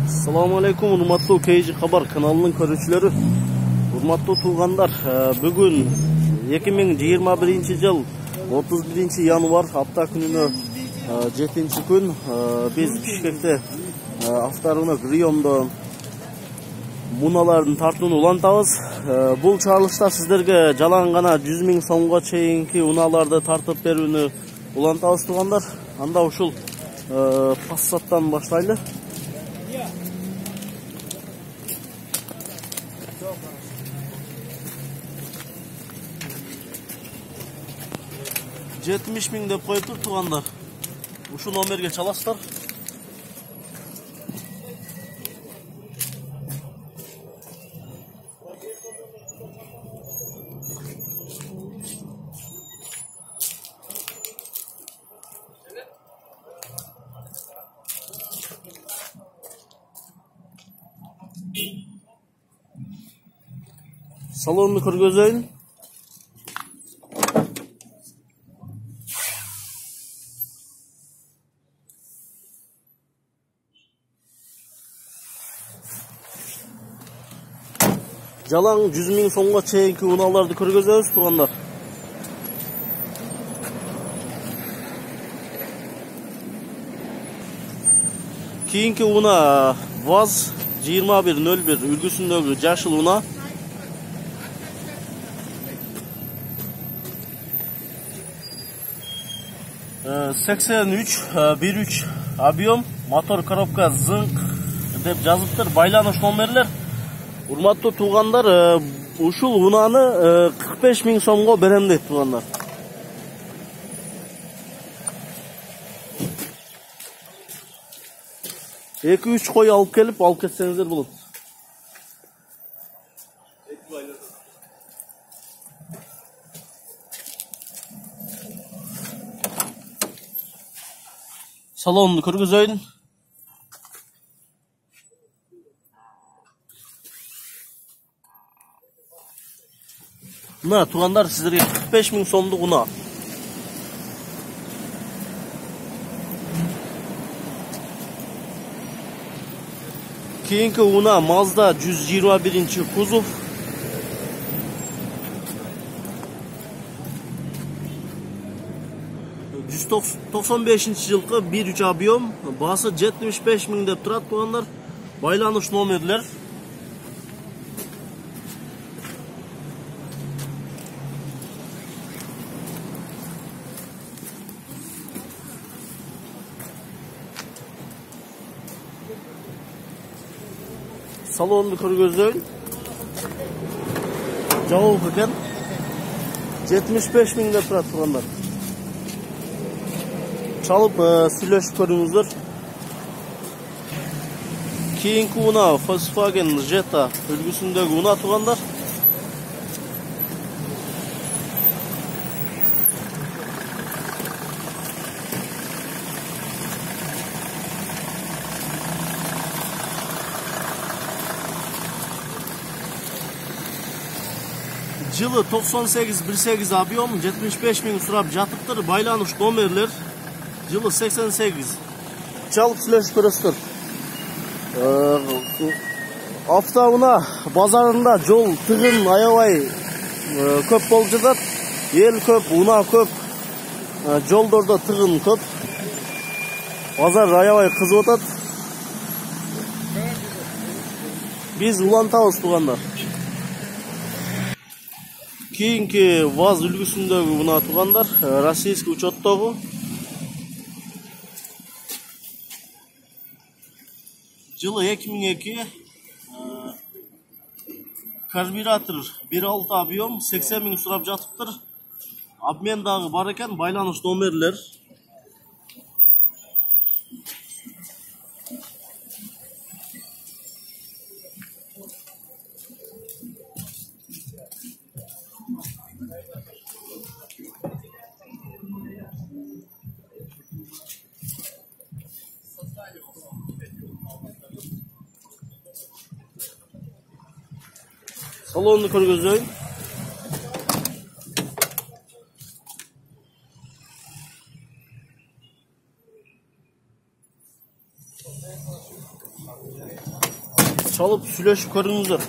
Assalamu alaikum, urmattуу KG Xabar kanalının көрүүчүлөрү. Урматтуу туугандар, бүгүн 2021-жыл 31-январ апта күнүнө 7-күн биз Бишкекте авторынок районунда муналардын тартууну улантабыз. Бул чыгарылышта сиздерге жалаң гана 100 000 сомго чейинки унааларды тартып берүүнү улантабыз туугандар. Анда ушул Passat'tan баштайлы. $70 000 деп коюп тур туугандар. Ушу номерге чаласыздар. Salonunu көргөзөйүн. Жалаң 100 000 сомго чейинки унааларды көргөзөбүз туугандар. Кийинки уна ВАЗ 2101 үлгүсүндөгү жашыл уна. $83,13 объем, мотор коробка зынк деп жазыптыр. Байланыш номерлер. Урматтуу туугандар, ушул унаны 45 000 сомго берем дейт туугандар. Эки-үч кой алып келип кетсеңиздер болот. Салонду көргөзөйүн. Мына туугандар, сиздерге 45 000 сомдук уна. Кийинки уна Mazda 121 кузов. жылкы 1.3 объем, басы 75 000 деп турат туугандар. Байланыш номерлер. Салонду көргөзөйүн. Жабык экен. 75 000 деп турат туугандар. Çalıp сүйлөшүп көрүңүздөр. Кийинки уна Volkswagen Jetta үлгүсүндөгү уна туугандар. Жылы 98-18 объем, 75 000 сурап жатыптыр. Байланыш номерлер. Жылы 88. Çalıp сүйлөшүп көрөсүздөр. Автоуна базарында жол тыгын аябай көп болуп жатат. Эл көп, уна көп. Жолдордо тыгын көп. Базар аябай кызып атат. Биз улантабыз туугандар. Кийинки ВАЗ үлгүсүндөгү уна туугандар, российский учеттогу. Жылы 2002, карбюратор 1.6 объем, 80 000 сурап жатыптыр. Обмен дагы бар экен, байланыш номерлер. Salonunu көргөзөйүн. Çalıp süleşip көріңіздер.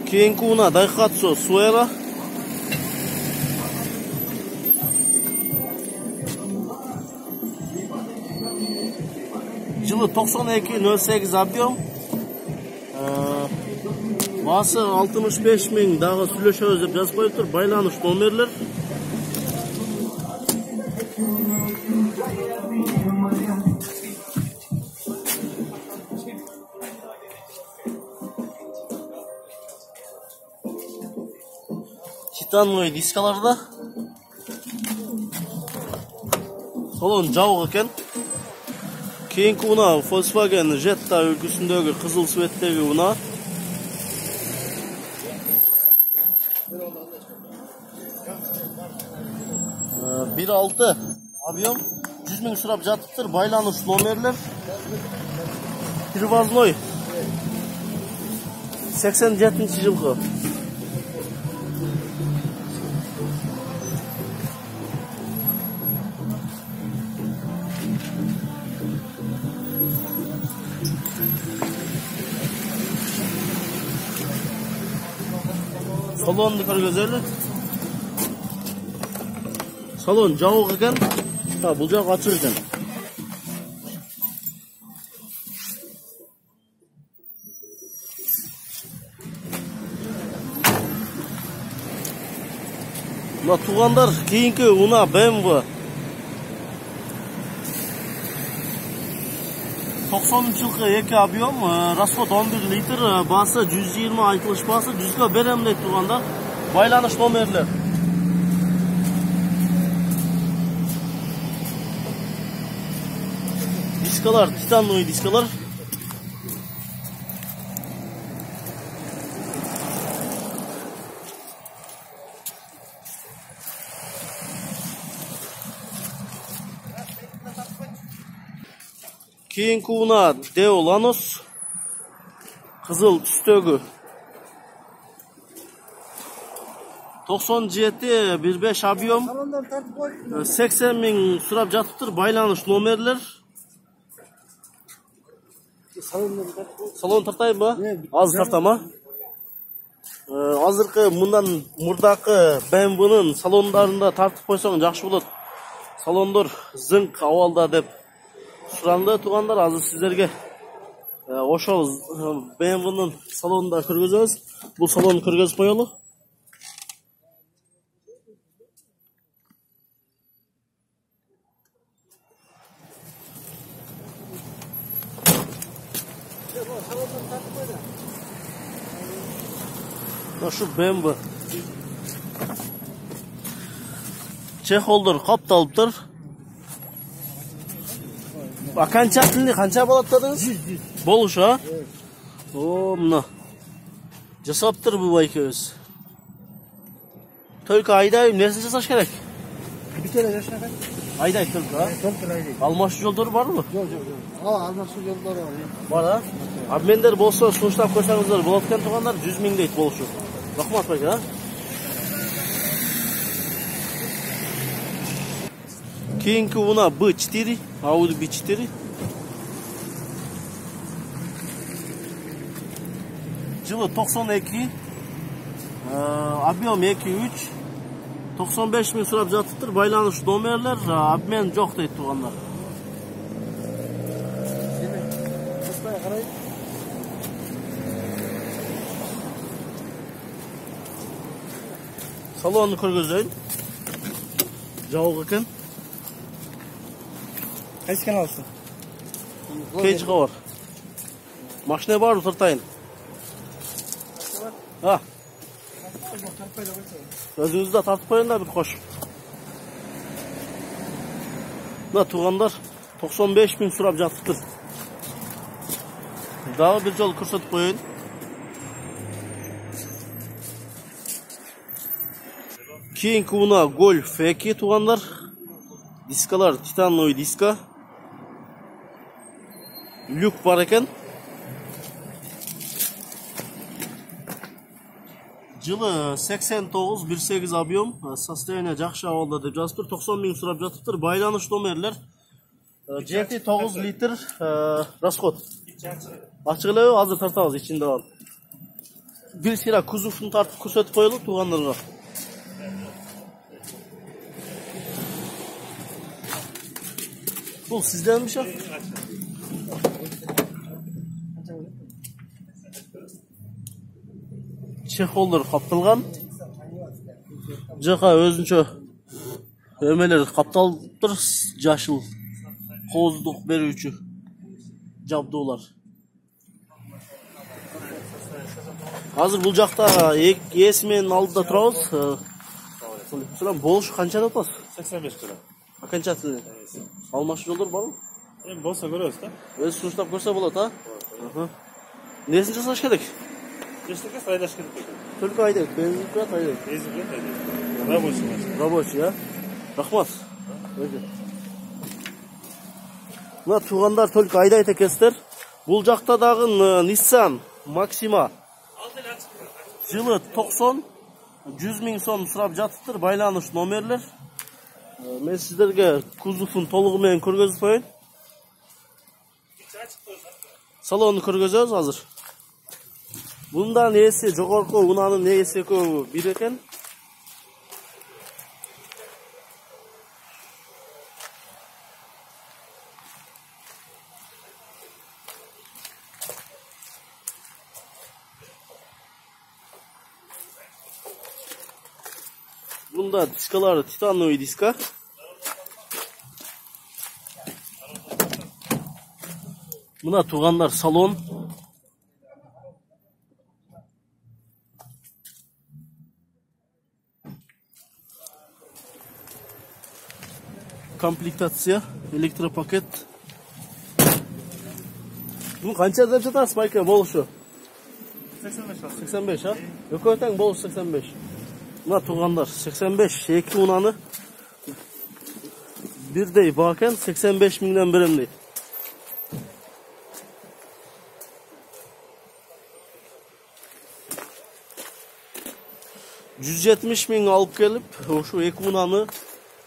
Keyinki una Daihatsu Suera. Жылы 92.08 объем. Басы 65 000 дағы сүйлөшөбүз деп жазып коюп тур. Байланыш номерлер. Титановый дискаларда. Салон жабык экен. Keyinki una Volkswagen Jetta үлгүсүндөгү кызыл цветтеги una. 1.6 объем, 100 000 сурап жатыптыр. Байланыш номерлер. Привозной 87-жылкы. Salondu көргөзөлү. Salon жабык экен. Бул жак ачык экен. Мына туугандар, кийинки una BMW 90-жылкы 2 объем, расход 11 литр, басы 120 айтылышпасы, 100га берем дейт туугандар. Байланыш номерлер. Дискалар, титановый дискалар. Keyinki una Deo Lanos. Kızıl üstөгү. 97.15 объем. 80 000 сурап жатыптыр. Байланыш номерлер. Салон тартайбы? Аз тартама. Азыркы мындан мурдакы BMW-нын салондарында тартып койсоң жакшы болот. Салондор зыңк абалда деп суранды туугандар. Азыр сиздерге ошол BMW-нын салонунда көргөзөбүз. Бул салонду көргөзүп коелу. Şu BMW. Чехолдор капталыптыр. Канча болот дедиңиз? 100. Болуш, а? О, мына. Жасаптыр бул байкебиз. Только айдай нерсе жасаш керек? Bir kere yaşamak. Ayday только, а? Только ayday. Алмаштуу жолдору барбы? Yok. Almaşlı yolları var. Бар, а? Абмендер болсо сунуштап койсоңуздар болот экен туугандар, 100 000 дейт болушу. Рахмат байке, а? Keyinki una B4, Audi B4. Жылы 92, объем 2.3, 95 000 сурап жатыптыр. Байланыш номерлер, обмен жок дейт туугандар. Салонду көргөзөйүн. Жабык экен. Kaç kanalsın? Кейчка бар. Машина бар, тартайын. Ha. Өзүңүздө тартып коюн да бир кош. Мына туугандар 95 000 сурап жатыптыр. Дагы бир жол көрсөтүп коюн. Keyinki una Golf 2 tуугандар. Дискалар титановый диска. Люк бар экен. Жылы 89.18 объем, состояние жакшы абалда деп жазыптыр. 90 000 сурап жатыптыр. Байланыш номерлер. Жети 9 литр расход. Ачык элеби, азыр тартабыз ичинде бар. Бир сыйра кузовун тартып көрсөтүп коелу туугандарга. Бул сизденби шеф? Чехолдор капталган. Жака өзүнчө өмелер капталыптыр, жашыл кооздук берүүчү жабдуулар. Азыр бул жакта ээси менен алдыда турабыз. Сулам болушу канча деп атасыз? 85 lira. Окончательный. Алмашуу жолдор барбы? Болса көрөбүз да. Өзү сунуштап көрсө болот, а? Несин жасаш керек? Эчтеке сайдаш керек. Только айдайт, бензин курат айдайт. Бензин курат айдайт. Рабочий машина. Рабочий, а? Рахмат. Мына туугандар только айдайт экенсиздер. Бул жакта дагы Nissan Maxima. Жылы 90, 100 000 сом сурап жатыптыр, байланыш номерлер. Мен сиздерге кузовун толугу менен көргөзүп коеюн. Салонду көргөзөбүз азыр. Bundan ээси жогорку, унанын ээси экөө бир экен. Bunda diskaları titanoy diska. Buna tуугандар salon. Комплектация, электропакет. Bu kança деп жатасыз байке болушу? 85 lira. 85, ha? Экөө тең болушу 85. Мына туугандар 85, эки унаны бирдей бакен 85 миңден берем дейт. $170 000 алып келип, ошо эки унаны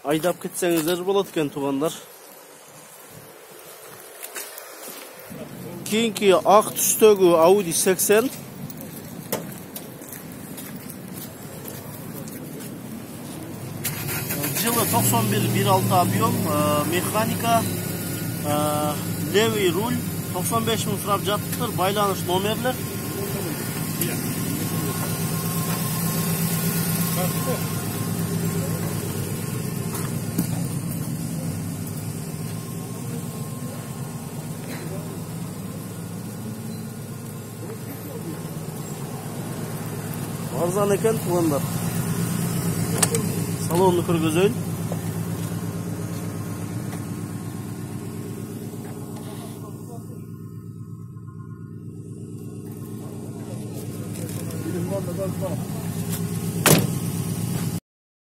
айдап кетсеңиздер болот экен туугандар. Кийинки ак түстөгү Audi 80. Жылы 91 1.6 объем, механика, левый руль, 95 000 сурап жатыптыр, байланыш номерлер. Арзан экен туугандар. Салонду көргөзөйүн. Bilim var da